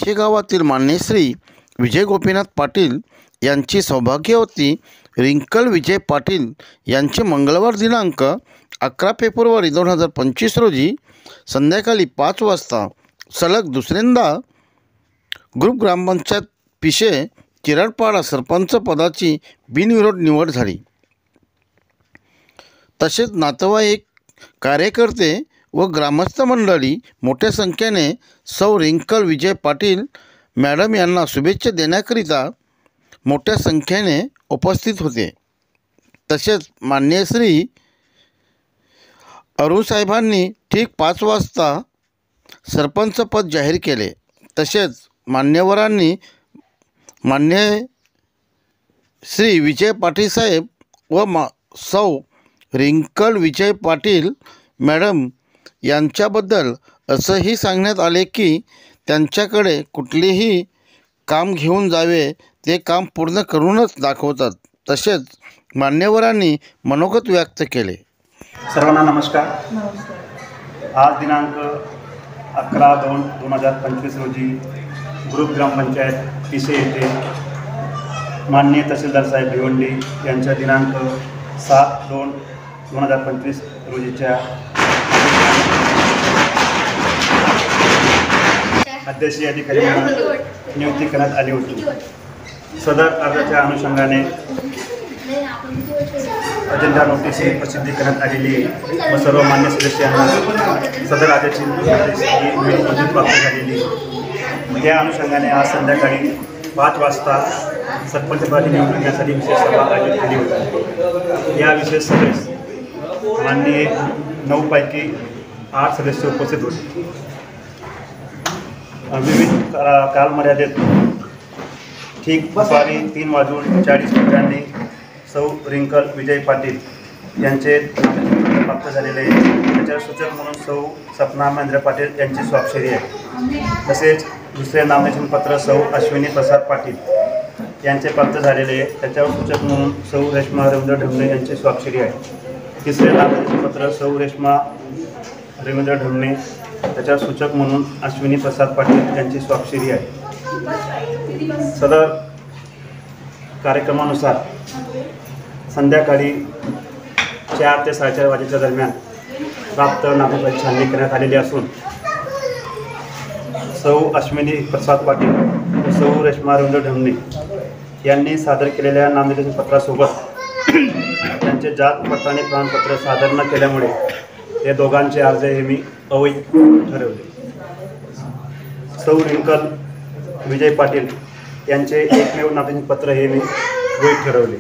पिशे गावातील मान्यश्री विजय गोपीनाथ पाटील यांची सौभाग्यवती रिंकल विजय पाटील यांचे मंगळवार दिनांक 11 फेब्रुवारी 2025 रोजी संध्याकाळी 5 वाजता सलग दुसऱ्यांदा ग्रुप ग्रामपंचायत पिशे चिराडपाडा सरपंच पदाची बिनविरोध निवड झाली। तसेच नातेवाईक, कार्यकर्ते व ग्रामस्थ मंडळी मोठ्या संख्येने सौ रिंकल विजय पाटील मॅडम यांना शुभेच्छा देण्याकरिता मोठ्या संख्येने उपस्थित होते। तसेच मान्य श्री अरुण साहेबांनी ठीक 5 वाजता सरपंच पद जाहीर केले। तसेच मान्यवरांनी मान्य श्री विजय पाटील साहेब व सौ रिंकल विजय पाटील मॅडम यांच्याबद्दल असंही सांगण्यात आले की त्यांच्याकडे कुठलेही काम घेऊन जावे ते काम पूर्ण करूनच दाखवतात। तसेच मान्यवरांनी मनोगत व्यक्त केले। सर्वांना नमस्कार। आज दिनांक 11/2/2025 रोजी ग्रुप ग्रामपंचायत पिशे येथे माननीय तहसीलदार साहेब भिवंडी यांच्या दिनांक 7/2/2025 रोजीच्या अध्यक्षीय अधिकारी नियुक्ती करण्यात आली होती। सदर अर्जाच्या अनुषंगाने अजेंडा नोटीस प्रसिद्धी करण्यात आलेली आहे व सर्व मान्य सदस्यांना सदर आदेशाची मंजुरी प्राप्त झालेली आहे। त्या अनुषंगाने आज संध्याकाळी 5 वाजता सरपंच पदाची निवडणूक घेण्यासाठी विशेष सभा आयोजित केली होती। या विशेष सभेस माननीय 9 पैकी 8 सदस्य उपस्थित होते। विविध कालमर्यादेत ठीक दुपारी 3:40 सौ रिंकल विजय पाटील यांचे प्राप्त झालेले आहे। त्याच्या सूचक म्हणून सौ सपना महेंद्र पाटील यांची स्वाक्षरी आहे। तसेच दुसरे नामनिर्देशन पत्र सौ अश्विनी प्रसाद पाटील यांचे प्राप्त झालेले आहे। त्याच्यावर सूचक म्हणून सौ रेश्मा रवींद्र ढमणे यांची स्वाक्षरी आहे। तिसरे नामनिर्देशन पत्र सौ रेश्मा रवींद्र ढमणे, त्याच्यावर सूचक म्हणून अश्विनी प्रसाद पाटील यांची स्वाक्षरी आहे। सदर कार्यक्रमानुसार संध्याकाळी 4 ते 4:30 वाजेच्या दरम्यान प्राप्त नामांकनाची छाननी करण्यात आलेली असून सौ अश्विनी प्रसाद पाटील व सौ रेश्मा रवींद्र ढमणे यांनी सादर केलेल्या नामनिर्देशन पत्रासोबत त्यांचे जात पडताळणी प्रमाणपत्र सादर न केल्यामुळे या दोघांचे अर्ज हे मी अवैध ठरवले। सौ रिंकल विजय पाटील यांचे एकमेव नामनिर्देशन पत्र हे मी वैध ठरवले।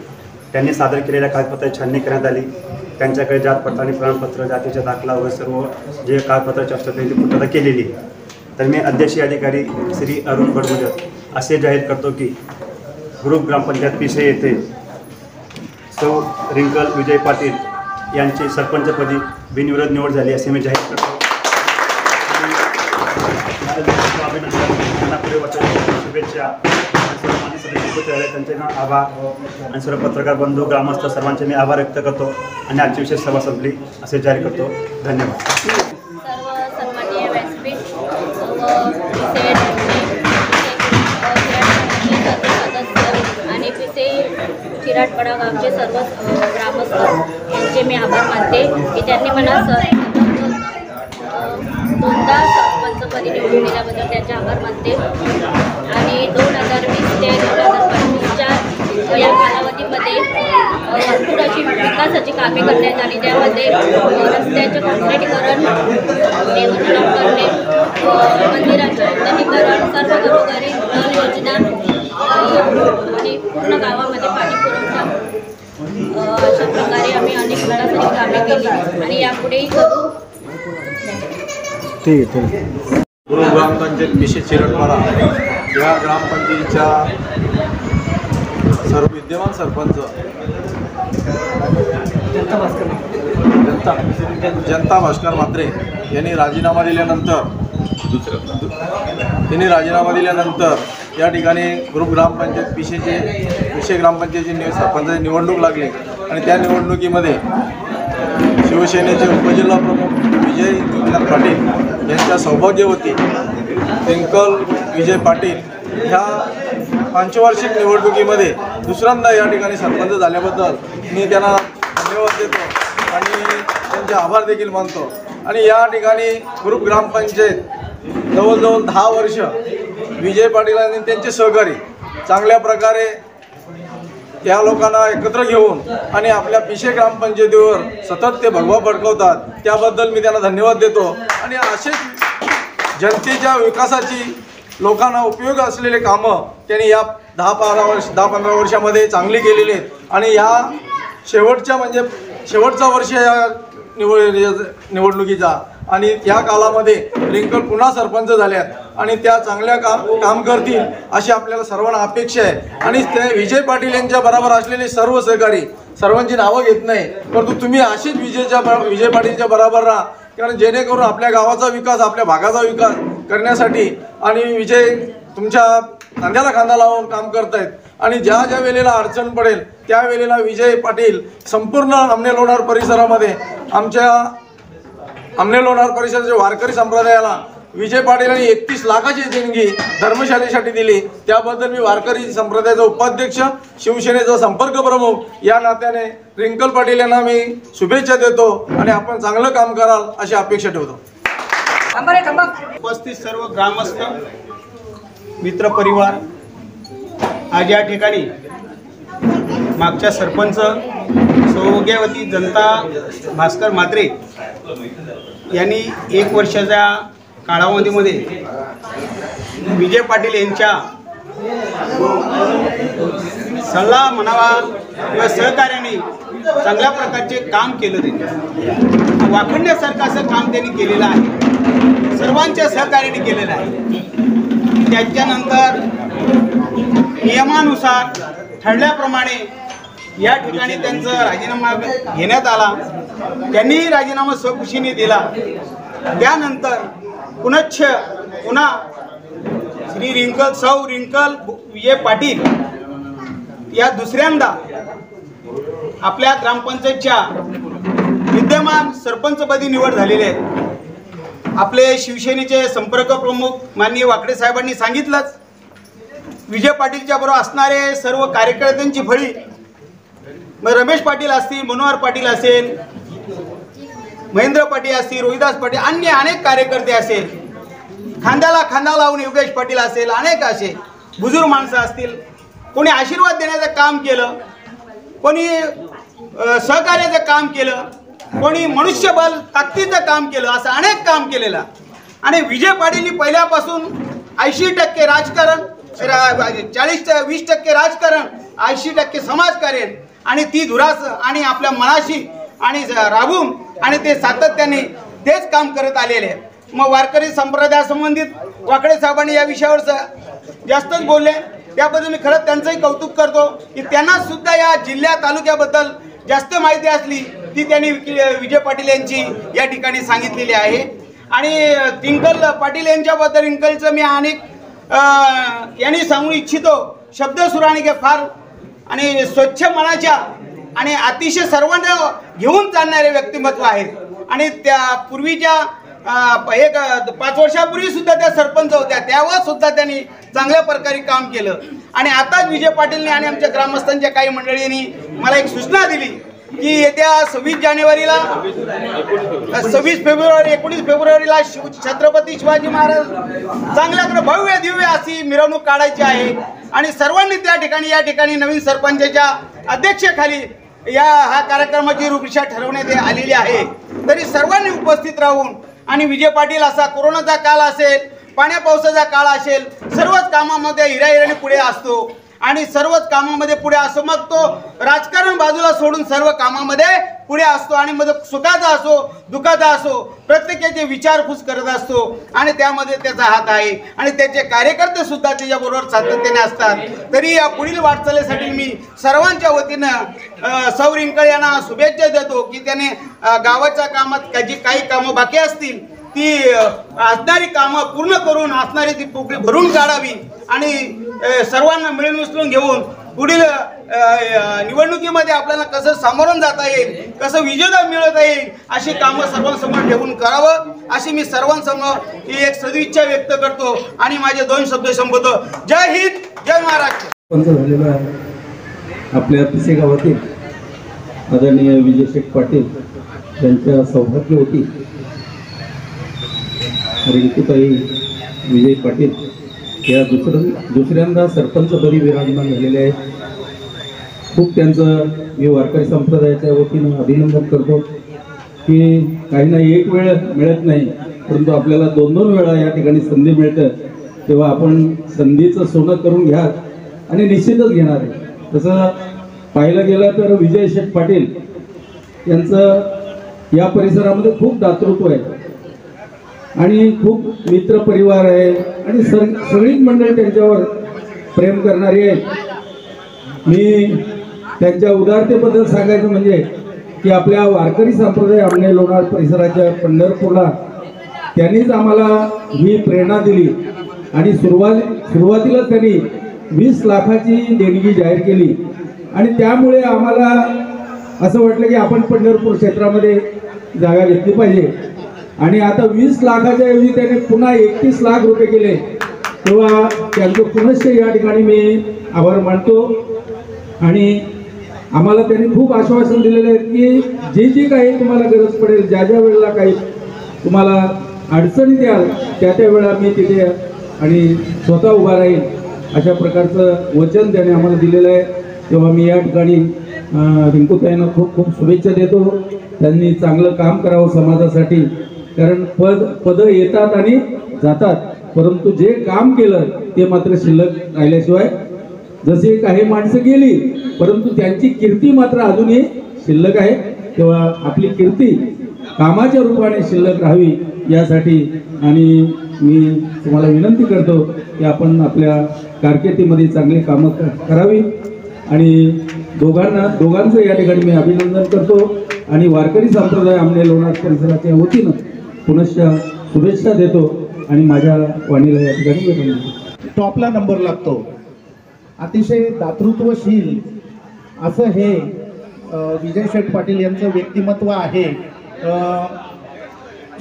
त्यांनी सादर केलेल्या कागदपत्राची छाननी करण्यात आली। त्यांच्याकडे जात पडताळणी प्रमाणपत्र, जातीचा दाखला व सर्व जे कागदपत्राचे असतात त्यांची पूर्तता केलेली आहे। तर मी अध्यक्षीय अधिकारी श्री अरुण बडगुजर असे जाहीर करतो की ग्रुप ग्रामपंचायत पिशे येथे सौ रिंकल विजय पाटील यांची सरपंचपदी बिनविरोध निवड झाली असे मी जाहीर करतो। त्यांना पुढे शुभेच्छा। त्यांचे आभार आणि सर्व पत्रकार बंधू, ग्रामस्थ सर्वांचे मी आभार व्यक्त करतो आणि आजची विशेष सभा संपली असे जाहीर करतो। धन्यवाद। सर्व सन्माननीय व्यासपीठ आणि पिसे चिराडपाडा गावचे सर्व ग्रामस्थ यांचे मी आभार मानते की त्यांनी मला दोनदा सरपंचपदी निवडून दिल्याबद्दल त्यांचे आभार मानते। आणि 2020 ते 2025च्या या कालावधीमध्ये भरपूर अशी विकासाची कामे करण्यात आली। त्यामध्ये रस्त्याचे काँक्रिटीकरण, देवस्थान करणे, मंदिरांचे नूतनीकरण, सर्व घरोघरी नळ योजना आणि पूर्ण गावामध्ये पाणी पुरवठा, अशा प्रकारे आम्ही अनेक विकासाची कामे केली आणि यापुढेही करू। ठीक आहे। ग्रुप ग्रामपंचायत पिशे चिराडपाडा या ग्रामपंचायतीच्या सर्व विद्यमान सरपंच जनता भास्कर म्हात्रे यांनी राजीनामा दिल्यानंतर या ठिकाणी ग्रुप ग्रामपंचायत पिशे ग्रामपंचायतीची सरपंचाची निवडणूक लागली आणि त्या निवडणुकीमध्ये शिवसेनेचे उपजिल्हा प्रमुख विजय गोपीनाथ पाटील यांच्या सौभाग्यवती रिंकल विजय पाटील ह्या पंचवार्षिक निवडणुकीमध्ये दुसऱ्यांदा या ठिकाणी सरपंच झाल्याबद्दल मी त्यांना धन्यवाद देतो आणि त्यांचे आभार देखील मानतो। आणि या ठिकाणी ग्रुप ग्रामपंचायत जवळजवळ 10 वर्ष विजय पाटील आणि त्यांचे सहकारी चांगल्या प्रकारे या लोकांना एकत्र घेऊन आणि आपल्या पिशे ग्रामपंचायतीवर सतत ते भगवा फडकवतात, त्याबद्दल मी त्यांना धन्यवाद देतो। आणि असेच जनतेच्या विकासाची लोकांना उपयोग असलेले कामं त्यांनी या 10-15 वर्षामध्ये चांगली केलेली आहेत। आणि या शेवटचा वर्ष या निवडणुकीचा आणि या कालामध्ये रिंकल पुन्हा सरपंच झाल्यात आणि त्या चांगल्या काम करतील अशी आपल्याला सर्वांना अपेक्षा आहे। आणि ते विजय पाटील यांच्या बरोबर असलेले सर्व सहकारी, सर्वांची नावं घेत नाही, परंतु तुम्ही अशीच विजय पाटीलच्या बरोबर राहा, कारण जेणेकरून आपल्या गावाचा विकास, आपल्या भागाचा विकास करण्यासाठी आणि विजय तुमच्या खांद्याला खांदा लावून काम करतायत। आणि ज्या ज्या वेळेला अडचण पडेल त्या वेळेला विजय पाटील संपूर्ण आमने लोणार परिसरामध्ये आमच्या आमने लोणार परिसराच्या वारकरी संप्रदायाला विजय पाटीलांनी 31 लाखाची देणगी धर्मशाळेसाठी दिली, त्याबद्दल मी वारकरी संप्रदायाचा उपाध्यक्ष, शिवसेनेचा संपर्क प्रमुख या नात्याने रिंकल पाटील यांना मी शुभेच्छा देतो आणि आपण चांगलं काम कराल अशी अपेक्षा ठेवतो। उपस्थित सर्व ग्रामस्थ, मित्र परिवार, आज या ठिकाणी मागच्या सरपंच सौभाग्यवती जनता भास्कर म्हात्रे यांनी 1 वर्षाच्या कालावधीमध्ये विजय पाटील यांच्या सल्ला म्हणावा किंवा सहकार्याने चांगल्या प्रकारचे काम केलं, त्यांनी वाखण्यासारखं असं काम त्यांनी केलेलं आहे, सर्वांच्या सहकार्याने केलेलं आहे। त्याच्यानंतर नियमानुसार ठरल्याप्रमाणे या ठिकाणी त्यांचा राजीनामा घेण्यात आला, त्यांनीही राजीनामा स्वखुशीने दिला। त्यानंतर पुन्हा श्री रिंकल विजय पाटील या दुसऱ्यांदा आपल्या ग्रामपंचायतच्या विद्यमान सरपंचपदी निवड झालेले आहेत। आपले शिवसेनेचे संपर्क प्रमुख माननीय वाकडे साहेबांनी सांगितलंच, विजय पाटीलच्या बरोबर असणारे सर्व कार्यकर्त्यांची फळी, मग रमेश पाटील असतील, मनोहर पाटील असेल, महेंद्र पाटील असतील, रोहिदास पाटील, अन्य अनेक कार्यकर्ते असेल, खांद्याला खांदा लावून योगेश पाटील असेल, अनेक असे बुजुर्ग माणसं असतील, कोणी आशीर्वाद देण्याचं काम केलं, कोणी सहकार्याचं काम केलं, कोणी मनुष्यबळ ताकदीचं काम केलं, असं अनेक काम केलेलं। आणि विजय पाटीलनी पहिल्यापासून 80% राजकारण, 20% राजकारण, 80% समाजकार्य आणि ती धुरास आणि आपल्या मनाशी आणि राबून आणि ते सातत्याने तेच काम करत आलेले आहे। मग वारकरी संप्रदायासंबंधित वाकडे साहेबांनी या विषयावर जास्तच बोलले, त्याबद्दल मी खरंच त्यांचंही कौतुक करतो की त्यांना सुद्धा या जिल्ह्या तालुक्याबद्दल जास्त माहिती असली ती त्यांनी विजय पाटील यांची या ठिकाणी सांगितलेली आहे। आणि रिंकल पाटील यांच्याबद्दल रिंकलचं मी अनेक यांनी सांगू इच्छितो, शब्दसुराने फार आणि स्वच्छ मनाच्या आणि अतिशय सर्वांना घेऊन चालणारे व्यक्तिमत्व आहेत। आणि त्या पूर्वीच्या 5 वर्षापूर्वी सुद्धा त्या सरपंच होत्या, तेव्हा सुद्धा त्यांनी चांगल्या प्रकारे काम केलं। आणि आताच विजय पाटीलने आणि आमच्या ग्रामस्थांच्या काही मंडळींनी मला एक सूचना दिली की येत्या 26 फेब्रुवारी 19 फेब्रुवारीला छत्रपती शिवाजी महाराज चांगल्याकडे भव्य दिव्य अशी मिरवणूक काढायची आहे आणि सर्वांनी या ठिकाणी नवीन सरपंचाच्या अध्यक्षतेखाली हा कार्यक्रमाची रूपरेषा ठरवण्यात आलेली आहे। तरी सर्वांनी उपस्थित राहून आणि विजय पाटील असा कोरोनाचा काळ असेल, पाण्या पावसाचा काळ असेल, सर्वच कामामध्ये हिराहिराने पुढे असतो आणि सर्वच कामामध्ये पुढे असो, मग तो राजकारण बाजूला सोडून सर्व कामामध्ये पुढे असतो आणि मग सुखाचा असो दुःखाचा असो प्रत्येकाचे विचारपूस करत असतो आणि त्यामध्ये त्याचा हात आहे आणि त्याचे कार्यकर्ते सुद्धा त्याच्याबरोबर सातत्याने असतात। तरी या पुढील वाटचालीसाठी मी सर्वांच्या वतीनं सौ रिंकल यांना शुभेच्छा देतो की त्याने गावाच्या कामात जी काही कामं बाकी असतील ती असणारी कामं पूर्ण करून असणारी ती पोकळी भरून काढावी आणि सर्वांना मिळून उचलून घेऊन पुढील निवडणुकीमध्ये आपल्याला कसं सामोरं जाता येईल, कसं विजय मिळवता येईल अशी कामं सर्वांसमोर ठेवून करावं अशी मी सर्वांसमोर ही एक सदिच्छा व्यक्त करतो आणि माझे 2 शब्द संबोधतो. जय हिंद, जय महाराष्ट्र. झालेला आहे आपल्या पिसे गावातील आदरणीय विजय शेठ पाटील यांच्या सौभाग्यवती रिंकूताई विजय पाटील या दुसऱ्यांदा सरपंचपदी विराजमान झालेले आहेत. खूप त्यांचं मी वारकरी संप्रदायाच्या वतीनं अभिनंदन करतो की काही ना एक वेळ मिळत नाही, परंतु आपल्याला 2-2 वेळा या ठिकाणी संधी मिळतं, तेव्हा आपण संधीचं सोनं करून घ्या आणि निश्चितच घेणार आहे. तसं पाहिलं गेलं तर विजय शेठ पाटील यांचं या परिसरामध्ये खूप दातृत्व आहे आणि खूप मित्रपरिवार आहे आणि सगळीच मंडळी त्यांच्यावर प्रेम करणारी आहे. मी त्यांच्या उदारतेबद्दल सांगायचं म्हणजे की आपल्या वारकरी संप्रदाय आमने लोणार परिसराच्या पंढरपूरला त्यांनीच आम्हाला ही प्रेरणा दिली आणि सुरुवातीला त्यांनी 20 लाखाची देणगी जाहीर केली आणि त्यामुळे आम्हाला असं वाटलं की आपण पंढरपूर क्षेत्रामध्ये जागा घेतली पाहिजे आणि आता 20 लाखाच्या ऐवजी त्याने पुन्हा 31 लाख रुपये केले. तेव्हा त्यांचं पुनश्च या ठिकाणी मी आभार मानतो आणि आम्हाला त्यांनी खूप आश्वासन दिलेलं आहे की जी काही तुम्हाला गरज पडेल, ज्या वेळेला काही तुम्हाला अडचणी द्याल त्या वेळेला मी तिथे आणि स्वतः उभा राहील अशा प्रकारचं वचन त्याने आम्हाला दिलेलं आहे. तेव्हा मी या ठिकाणी रिंकूताईंना खूप खूप शुभेच्छा देतो. त्यांनी चांगलं काम करावं समाजासाठी, कारण पदं येतात आणि जातात, परंतु जे काम केलं ते मात्र शिल्लक राहिल्याशिवाय, जसे काही माणसं गेली परंतु त्यांची कीर्ती मात्र अजूनही शिल्लक आहे. तेव्हा आपली कीर्ती कामाच्या रूपाने शिल्लक राहावी यासाठी आणि मी तुम्हाला विनंती करतो की आपण आपल्या कारकिर्दीमध्ये चांगली कामं करावी आणि दोघांचं या ठिकाणी मी अभिनंदन करतो आणि वारकरी संप्रदाय आमने लोणार परिसराच्या वतीनं पुनश्च शुभेच्छा देतो आणि माझ्या वाणीला या ठिकाणी भेटतो. टॉपला नंबर लागतो. अतिशय दातृत्वशील असं हे विजय शेठ पाटील यांचं व्यक्तिमत्व आहे.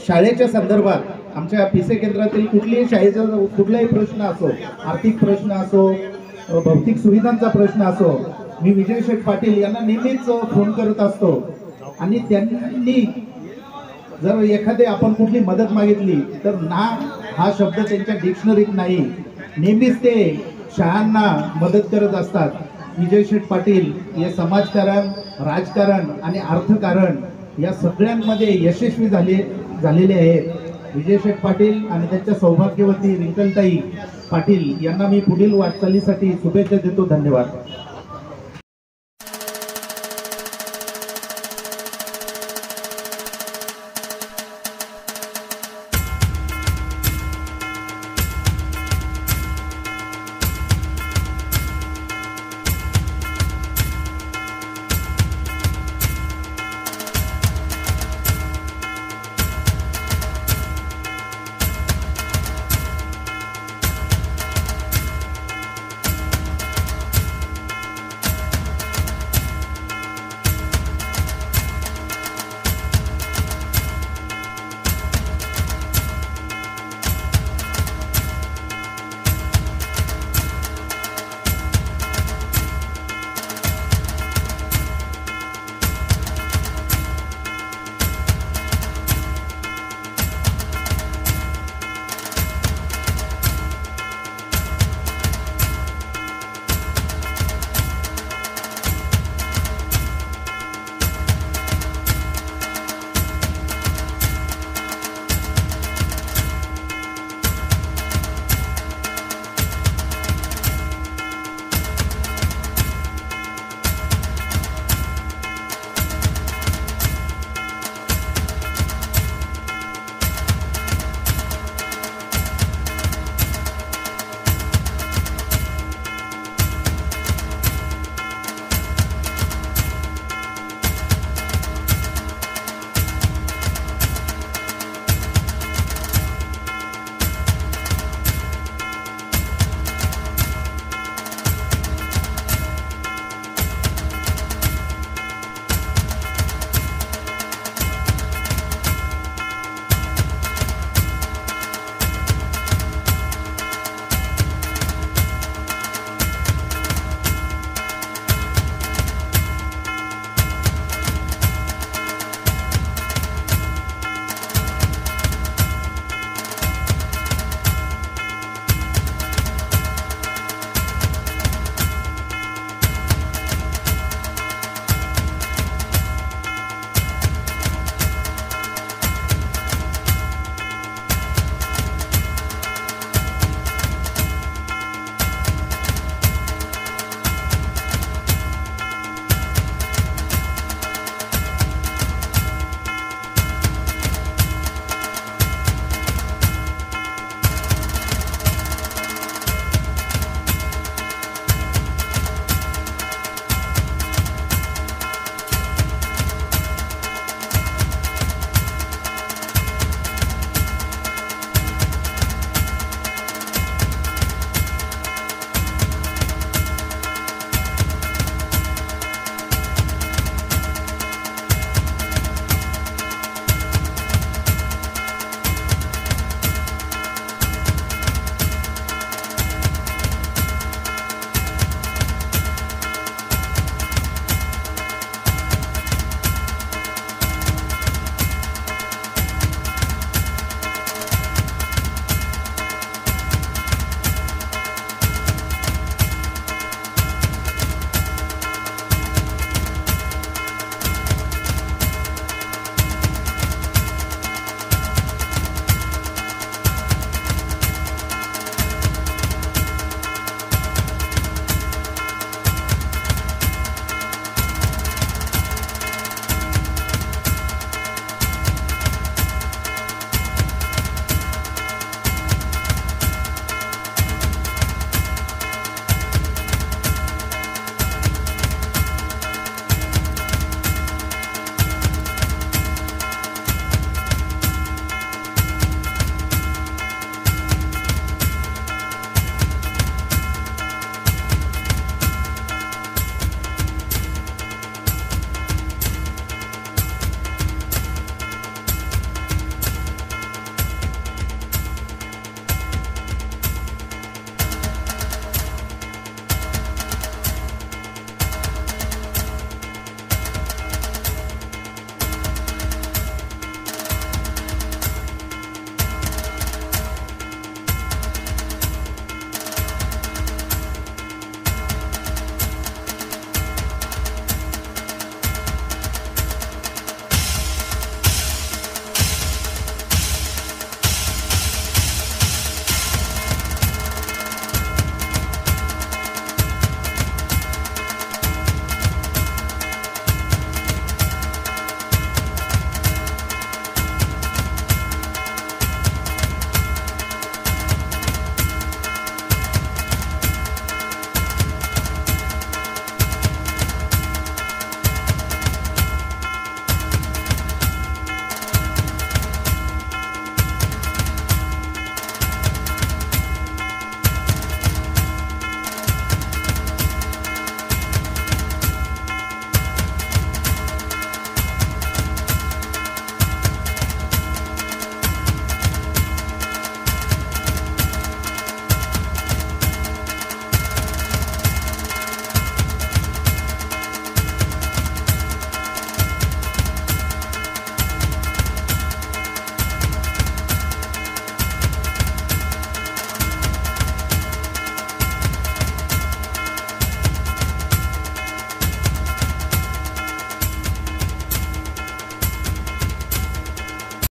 शाळेच्या संदर्भात आमच्या पिसे केंद्रातील कुठल्याही शाळेचा कुठलाही प्रश्न असो, आर्थिक प्रश्न असो, भौतिक सुविधांचा प्रश्न असो, मी विजय शेठ पाटील यांना नेहमीच फोन करत असतो आणि त्यांनी जर एखादी आपण कुठली मदत मागितली तर ना हा शब्द त्यांच्या डिक्शनरीत नाही. नेहमीच ते शाळांना मदत करत असतात. विजय शेठ पाटील हे समाजकारण, राजकारण आणि अर्थकारण या सगळ्यांमध्ये यशस्वी झालेले आहेत. विजय शेठ पाटील आणि त्यांच्या सौभाग्यवती रिंकलताई पाटील यांना मी पुढील वाटचालीसाठी शुभेच्छा देतो. धन्यवाद.